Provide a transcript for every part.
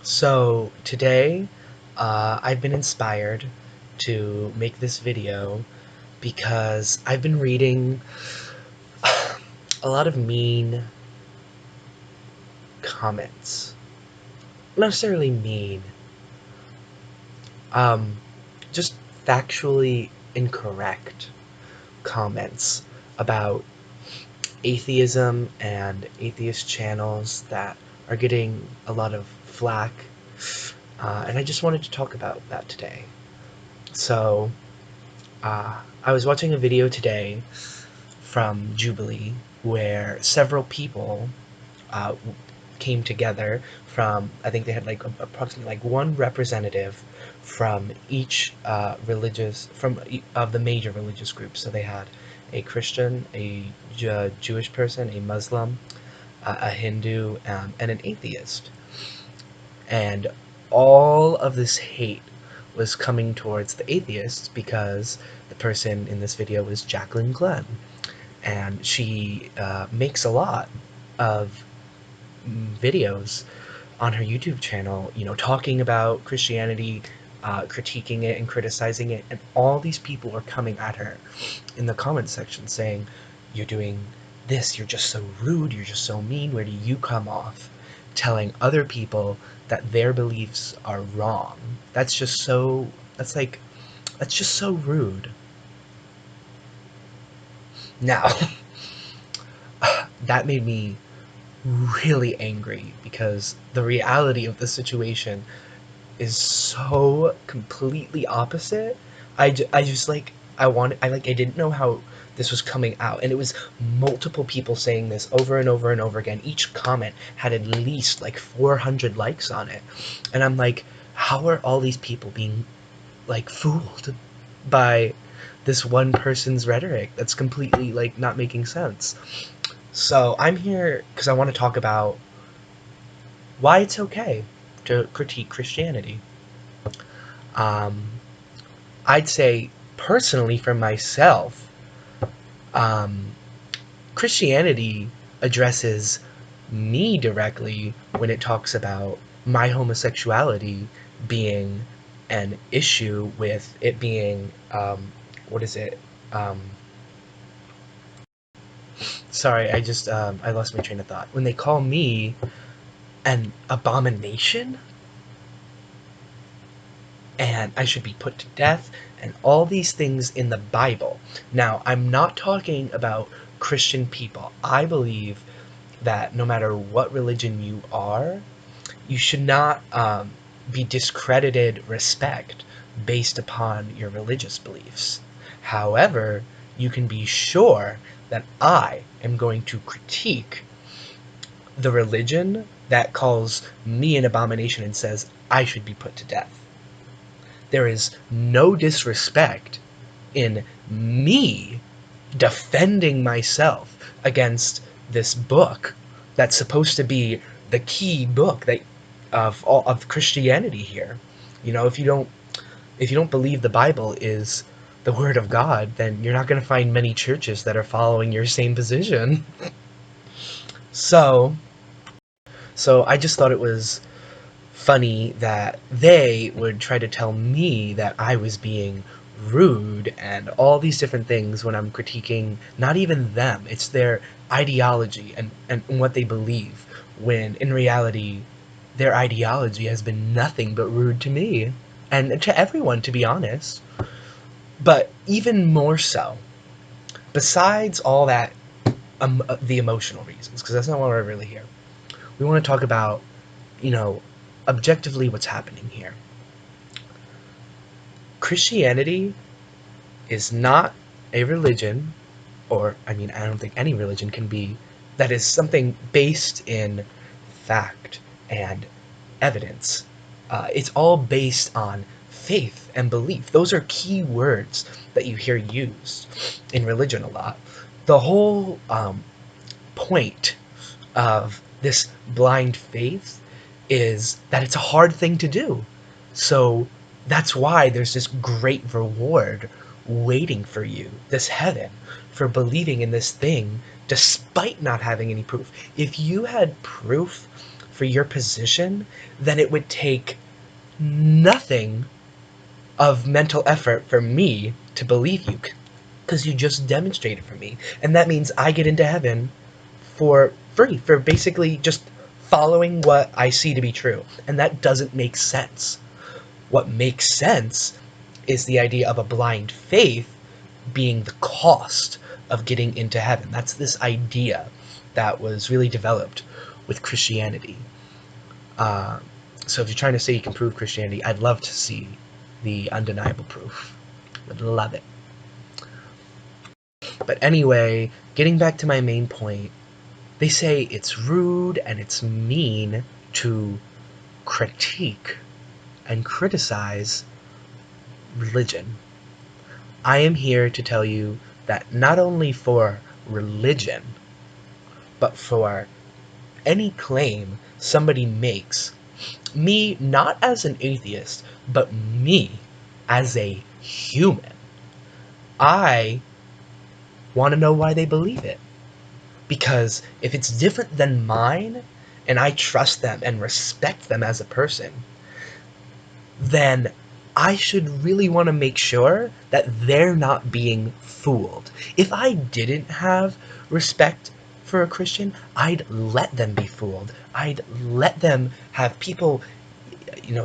So today, I've been inspired to make this video because I've been reading a lot of mean comments. Not necessarily mean, um, just factually incorrect comments about atheism and atheist channels that are getting a lot of flack. And I just wanted to talk about that today. So, I was watching a video today from Jubilee where several people uh, came together from, I think they had like approximately like one representative from each of the major religious groups. So they had a Christian, a Jewish person, a Muslim, a Hindu, and an atheist. And all of this hate was coming towards the atheists because the person in this video was Jacqueline Glenn, and she makes a lot of videos on her YouTube channel, talking about Christianity, critiquing it and criticizing it, and all these people are coming at her in the comment section saying, "You're doing this, you're just so rude, you're just so mean, where do you come off?" Telling other people that their beliefs are wrong. That's like, that's just so rude. Now, that made me really angry because the reality of the situation is so completely opposite. I just like I didn't know how this was coming out, and it was multiple people saying this over and over and over again. Each comment had at least like 400 likes on it, and I'm like, how are all these people being like fooled by this one person's rhetoric that's completely like not making sense? So I'm here because I want to talk about why it's okay to critique Christianity. Um, I'd say personally for myself, um, Christianity addresses me directly when it talks about my homosexuality being an issue with it being, what is it? Um, Sorry, I lost my train of thought. When they call me an abomination, and I should be put to death, and all these things in the Bible. Now, I'm not talking about Christian people. I believe that no matter what religion you are, you should not be discredited respect based upon your religious beliefs. However, you can be sure that I am going to critique the religion that calls me an abomination and says I should be put to death. There is no disrespect in me defending myself against this book that's supposed to be the key book that of all of Christianity here. If you don't believe the Bible is the word of God, then you're not going to find many churches that are following your same position. So, so I just thought it was funny that they would try to tell me that I was being rude and all these different things when I'm critiquing not even them, it's their ideology and what they believe, when in reality, their ideology has been nothing but rude to me and to everyone, to be honest. But even more so, besides all that, the emotional reasons, because that's not what we're really here. We want to talk about, you know, objectively what's happening here. Christianity is not a religion, or, I mean, I don't think any religion can be, that is something based in fact and evidence. It's all based on faith and belief. Those are key words that you hear used in religion a lot. The whole point of this blind faith is that it's a hard thing to do. So that's why there's this great reward waiting for you, this heaven, for believing in this thing despite not having any proof. If you had proof for your position, then it would take nothing of mental effort for me to believe you, because you just demonstrated for me. And that means I get into heaven for free, for basically just following what I see to be true. And that doesn't make sense. What makes sense is the idea of a blind faith being the cost of getting into heaven. That's this idea that was really developed with Christianity. Uh, so if you're trying to say you can prove Christianity, I'd love to see the undeniable proof. Would love it. But anyway, getting back to my main point, they say it's rude and it's mean to critique and criticize religion. I am here to tell you that not only for religion, but for any claim somebody makes, me not as an atheist, but me as a human, I want to know why they believe it. Because if it's different than mine, and I trust them and respect them as a person, then I should really want to make sure that they're not being fooled. If I didn't have respect for a Christian, I'd let them be fooled. I'd let them have people,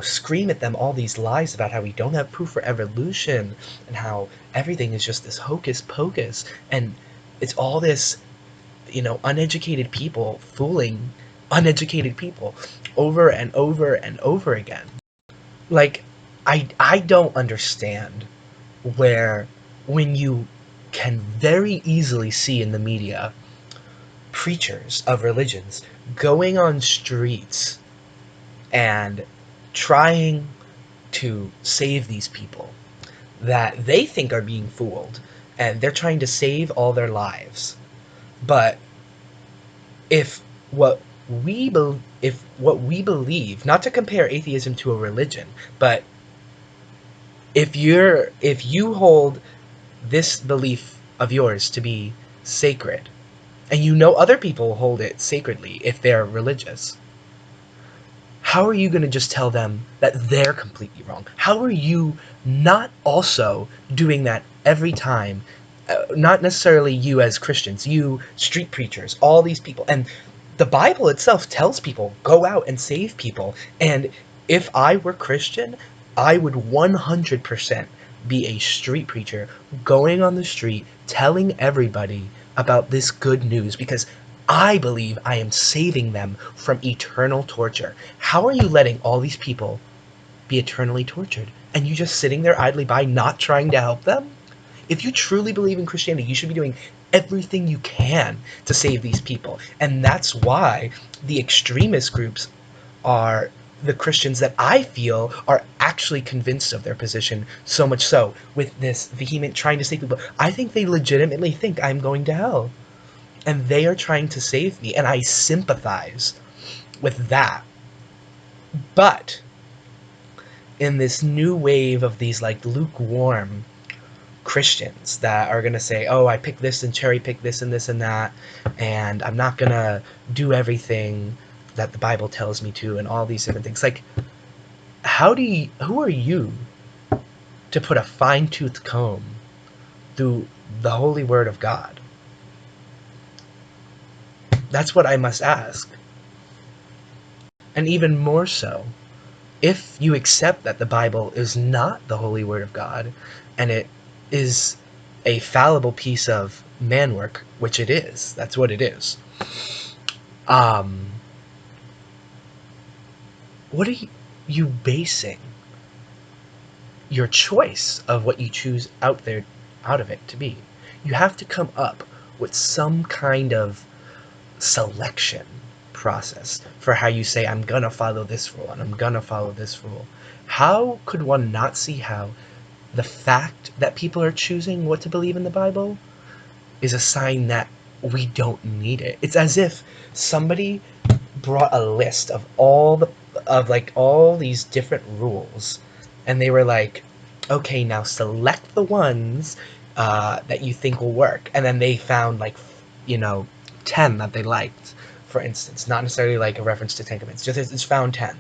scream at them all these lies about how we don't have proof for evolution and how everything is just this hocus pocus, and it's all this, uneducated people fooling uneducated people over and over and over again. Like, I don't understand where, when you can very easily see in the media preachers of religions going on streets and trying to save these people that they think are being fooled, and they're trying to save all their lives. But if what if what we believe, not to compare atheism to a religion, but if you hold this belief of yours to be sacred, and other people hold it sacredly if they're religious, how are you going to just tell them that they're completely wrong? How are you not also doing that every time? Not necessarily you as Christians, you street preachers, all these people. And the Bible itself tells people, go out and save people. And if I were Christian, I would 100% be a street preacher, going on the street, telling everybody about this good news, because I believe I am saving them from eternal torture. How are you letting all these people be eternally tortured, and you just sitting there idly by, not trying to help them? If you truly believe in Christianity, you should be doing everything you can to save these people. And that's why the extremist groups are the Christians that I feel are actually convinced of their position, so much so with this vehement trying to save people. I think they legitimately think I'm going to hell, and they are trying to save me, and I sympathize with that. But in this new wave of these like lukewarm Christians that are gonna say, "Oh, I pick this and cherry pick this and this and that, and I'm not gonna do everything that the Bible tells me to," and all these different things. Like, who are you to put a fine tooth comb through the holy word of God? That's what I must ask. And even more so, if you accept that the Bible is not the holy word of God, and it is a fallible piece of man work, which it is, that's what it is. Um, what are you basing your choice of what you choose out of it to be? You have to come up with some kind of selection process for how you say, I'm gonna follow this rule and I'm gonna follow this rule. How could one not see how the fact that people are choosing what to believe in the Bible is a sign that we don't need it? It's as if somebody brought a list of all these different rules, and they were like, okay, now select the ones that you think will work, and then they found like, you know 10 that they liked. for instance, not necessarily like a reference to 10 commandments, just it's found 10.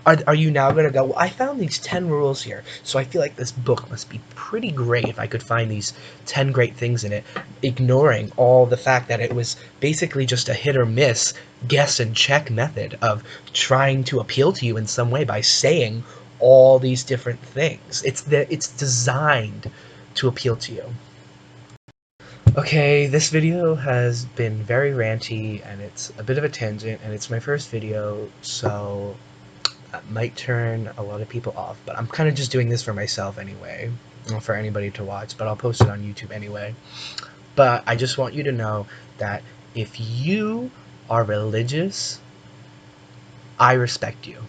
Are you now going to go, well, I found these 10 rules here, so I feel like this book must be pretty great if I could find these 10 great things in it, ignoring all the fact that it was basically just a hit or miss, guess and check method of trying to appeal to you in some way by saying all these different things. It's designed to appeal to you. Okay, this video has been very ranty and it's a bit of a tangent and it's my first video, so that might turn a lot of people off, but I'm kind of just doing this for myself anyway, not for anybody to watch, but I'll post it on YouTube anyway. But I just want you to know that if you are religious, I respect you.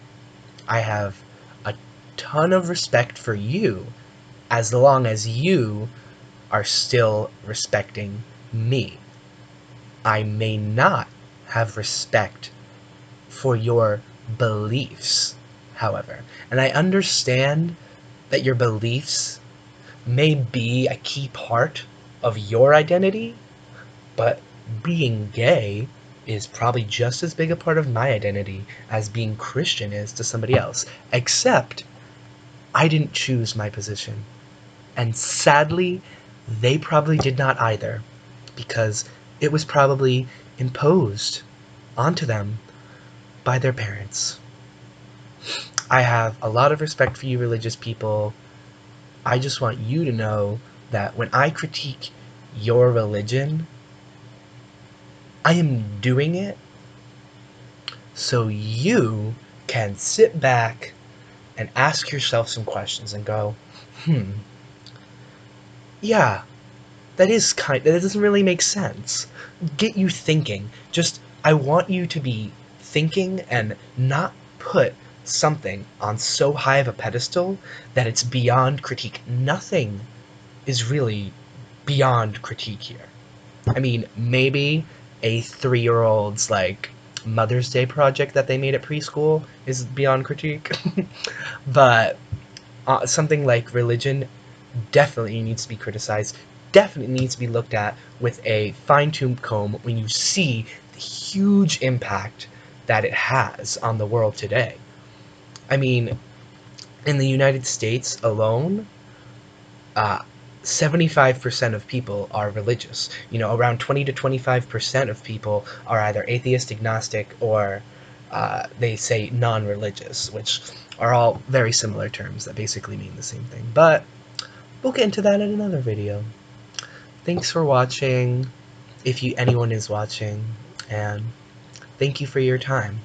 I have a ton of respect for you as long as you are still respecting me. I may not have respect for your beliefs, however. And I understand that your beliefs may be a key part of your identity, but being gay is probably just as big a part of my identity as being Christian is to somebody else. Except I didn't choose my position. And sadly, they probably did not either, because it was probably imposed onto them by their parents. I have a lot of respect for you religious people. I just want you to know that when I critique your religion, I am doing it so you can sit back and ask yourself some questions and go, yeah, that doesn't really make sense. Get you thinking. Just, I want you to be thinking and not put something on so high of a pedestal that it's beyond critique. Nothing is really beyond critique here. I mean, maybe a 3-year-old's like Mother's Day project that they made at preschool is beyond critique, but something like religion definitely needs to be criticized, definitely needs to be looked at with a fine-tooth comb when you see the huge impact that it has on the world today. I mean, in the United States alone, uh, 75% of people are religious. You know, around 20 to 25% of people are either atheist, agnostic, or they say non-religious, which are all very similar terms that basically mean the same thing. But we'll get into that in another video. Thanks for watching, if anyone is watching, and thank you for your time.